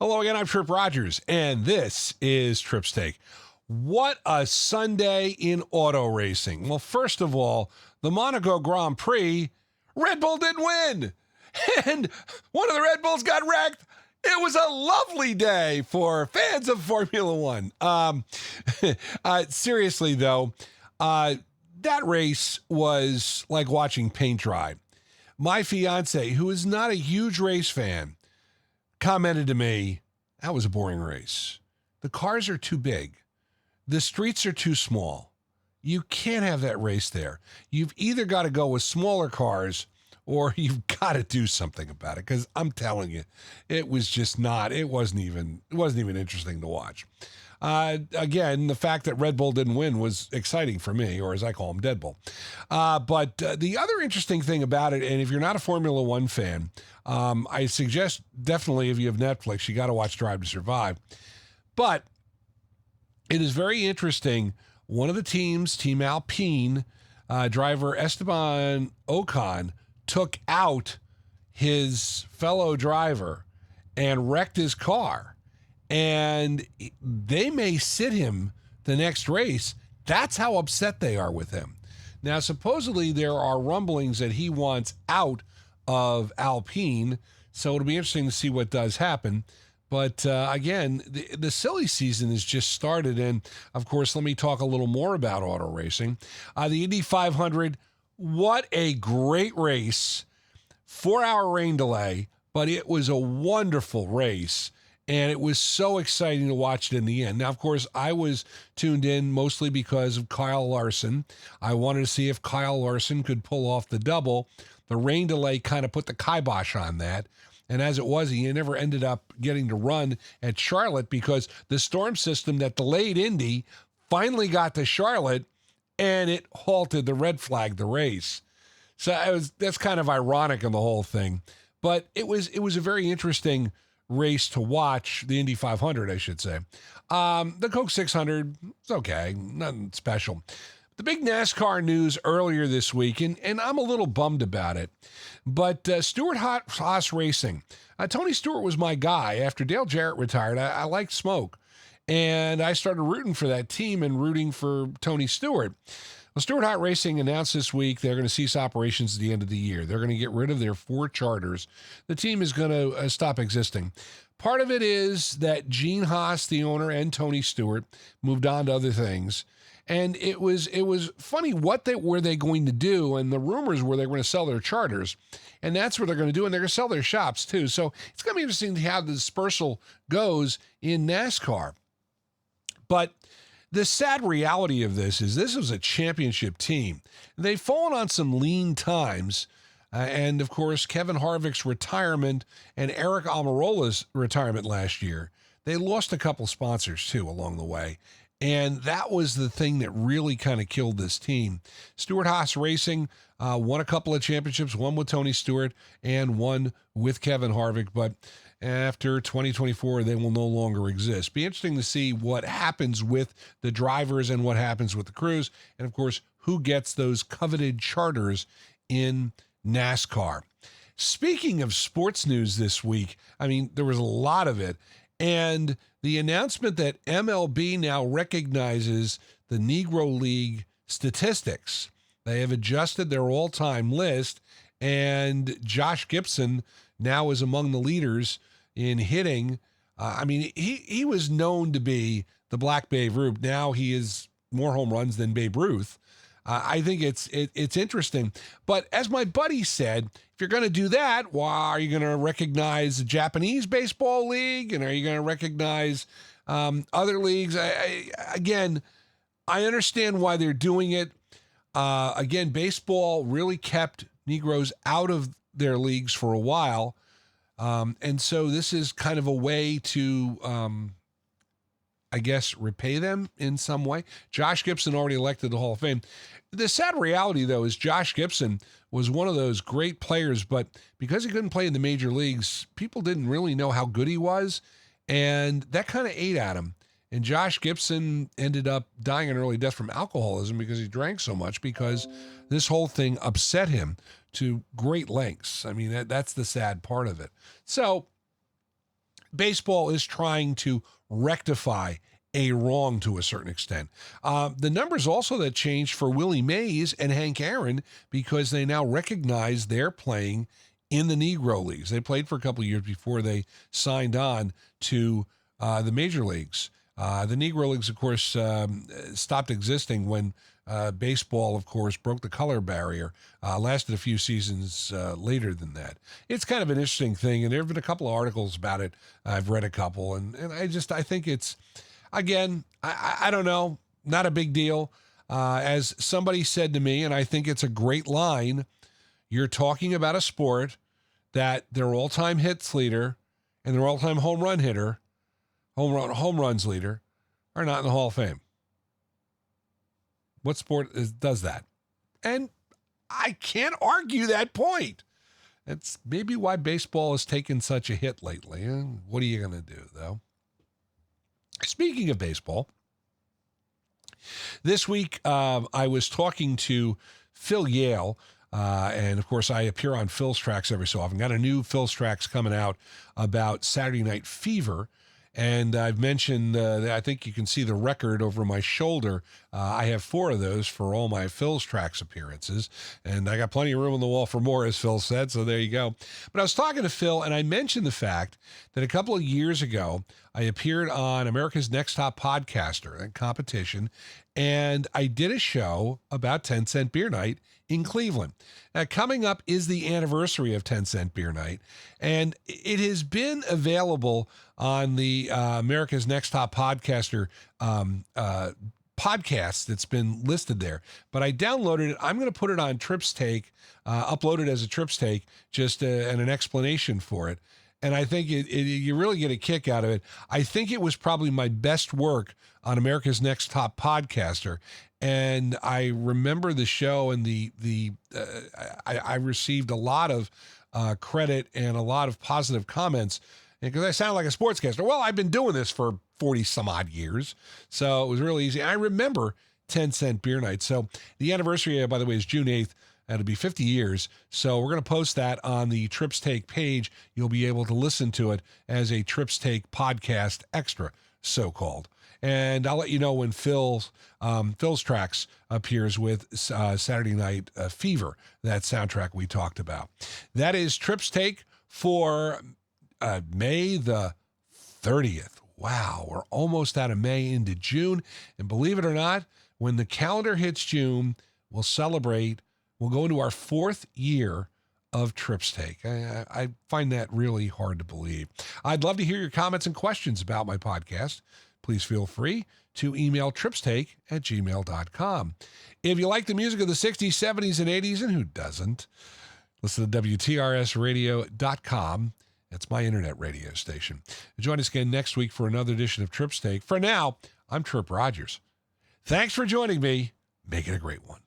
Hello again, I'm Tripp Rogers, and this is Tripp's Take. What a Sunday in auto racing. Well, first of all, the Monaco Grand Prix, Red Bull didn't win, and one of the Red Bulls got wrecked. It was a lovely day for fans of Formula One. Seriously, though, that race was like watching paint dry. My fiance, who is not a huge race fan, commented to me, that was a boring race. The cars are too big. The streets are too small. You can't have that race there. You've either got to go with smaller cars or you've got to do something about it, because I'm telling you, it was just not, it wasn't even interesting to watch. Again, the fact that Red Bull didn't win was exciting for me, or as I call him, Dead Bull. But the other interesting thing about it, and if you're not a Formula One fan, I suggest definitely if you have Netflix, you got to watch Drive to Survive. But it is very interesting. One of the teams, Team Alpine, driver Esteban Ocon, took out his fellow driver and wrecked his car. And they may sit him the next race. That's how upset they are with him. Now, supposedly there are rumblings that he wants out of Alpine, so it'll be interesting to see what does happen. But again, the silly season has just started. And, of course, let me talk a little more about auto racing. The Indy 500, what a great race. 4-hour rain delay, but it was a wonderful race. And it was so exciting to watch it in the end. Now, of course, I was tuned in mostly because of Kyle Larson. I wanted to see if Kyle Larson could pull off the double. The rain delay kind of put the kibosh on that. And as it was, he never ended up getting to run at Charlotte because the storm system that delayed Indy finally got to Charlotte, and it halted the red flag, the race. So that's kind of ironic in the whole thing. But it was a very interesting race to watch, the Indy 500, I should say. The Coke 600, it's okay, nothing special. The big NASCAR news earlier this week, and I'm a little bummed about it, but Stewart-Haas Racing. Tony Stewart was my guy. After Dale Jarrett retired, I liked Smoke, and I started rooting for that team and rooting for Tony Stewart. Well, Stewart-Haas Racing announced this week they're going to cease operations at the end of the year. They're going to get rid of their 4 charters. The team is going to stop existing. Part of it is that Gene Haas, the owner, and Tony Stewart moved on to other things. And it was funny, what were they going to do? And the rumors were they were going to sell their charters. And that's what they're going to do. And they're going to sell their shops, too. So it's going to be interesting to how the dispersal goes in NASCAR. But the sad reality of this was a championship team. They've fallen on some lean times. And, of course, Kevin Harvick's retirement and Eric Almirola's retirement last year, they lost a couple sponsors, too, along the way. And that was the thing that really kind of killed this team. Stewart-Haas Racing won a couple of championships, one with Tony Stewart and one with Kevin Harvick. But after 2024, they will no longer exist. Be interesting to see what happens with the drivers and what happens with the crews. And, of course, who gets those coveted charters in NASCAR. Speaking of sports news this week, I mean, there was a lot of it. And the announcement that MLB now recognizes the Negro League statistics. They have adjusted their all-time list, and Josh Gibson now is among the leaders in hitting. He was known to be the Black Babe Ruth. Now he is more home runs than Babe Ruth. I think it's interesting. But as my buddy said, if you're going to do that, why are you going to recognize the Japanese Baseball League? And are you going to recognize other leagues? Again, I understand why they're doing it. Again, baseball really kept Negroes out of their leagues for a while. And so this is kind of a way to, I guess, repay them in some way. Josh Gibson already elected the Hall of Fame. The sad reality, though, is Josh Gibson was one of those great players, but because he couldn't play in the major leagues, people didn't really know how good he was, and that kind of ate at him. And Josh Gibson ended up dying an early death from alcoholism because he drank so much, because this whole thing upset him to great lengths. I mean, that's the sad part of it. So baseball is trying to rectify a wrong to a certain extent. The numbers also that changed for Willie Mays and Hank Aaron because they now recognize they're playing in the Negro Leagues. They played for a couple of years before they signed on to the major leagues. The Negro Leagues, of course, stopped existing when baseball, of course, broke the color barrier. Lasted a few seasons later than that. It's kind of an interesting thing, and there have been a couple of articles about it. I've read a couple, and I think it's, again, I don't know, not a big deal. As somebody said to me, and I think it's a great line, you're talking about a sport that their all-time hits leader and their all-time home run hitter, home runs leader, are not in the Hall of Fame. What sport does that? And I can't argue that point. That's maybe why baseball has taken such a hit lately. What are you going to do, though? Speaking of baseball, this week I was talking to Phil Yale, and of course I appear on Phil's Tracks every so often. Got a new Phil's Tracks coming out about Saturday Night Fever. And I've mentioned that I think you can see the record over my shoulder. I have 4 of those for all my Phil's Tracks appearances. And I got plenty of room on the wall for more, as Phil said. So there you go. But I was talking to Phil, and I mentioned the fact that a couple of years ago, I appeared on America's Next Top Podcaster, a competition. And I did a show about 10 Cent Beer Night in Cleveland. Now, coming up is the anniversary of 10 Cent Beer Night, and it has been available on the America's Next Top Podcaster podcast that's been listed there. But I downloaded it. I'm going to put it on Tripp's Take, upload it as a Tripp's Take, just and an explanation for it. And I think you really get a kick out of it. I think it was probably my best work on America's Next Top Podcaster. And I remember the show, and I received a lot of credit and a lot of positive comments because I sound like a sportscaster. Well, I've been doing this for 40 some odd years, so it was really easy. I remember 10 Cent Beer Night. So the anniversary, by the way, is June 8th. That'll be 50 years. So we're going to post that on the Tripp's Take page. You'll be able to listen to it as a Tripp's Take podcast extra, so-called. And I'll let you know when Phil's Tracks appears with Saturday Night Fever, that soundtrack we talked about. That is Tripp's Take for May the 30th. Wow, we're almost out of May into June. And believe it or not, when the calendar hits June, we'll celebrate. We'll go into our 4th year of Tripp's Take. I find that really hard to believe. I'd love to hear your comments and questions about my podcast. Please feel free to email trippstake@gmail.com. If you like the music of the 60s, 70s, and 80s, and who doesn't, listen to WTRSradio.com. That's my internet radio station. Join us again next week for another edition of Tripp's Take. For now, I'm Tripp Rogers. Thanks for joining me. Make it a great one.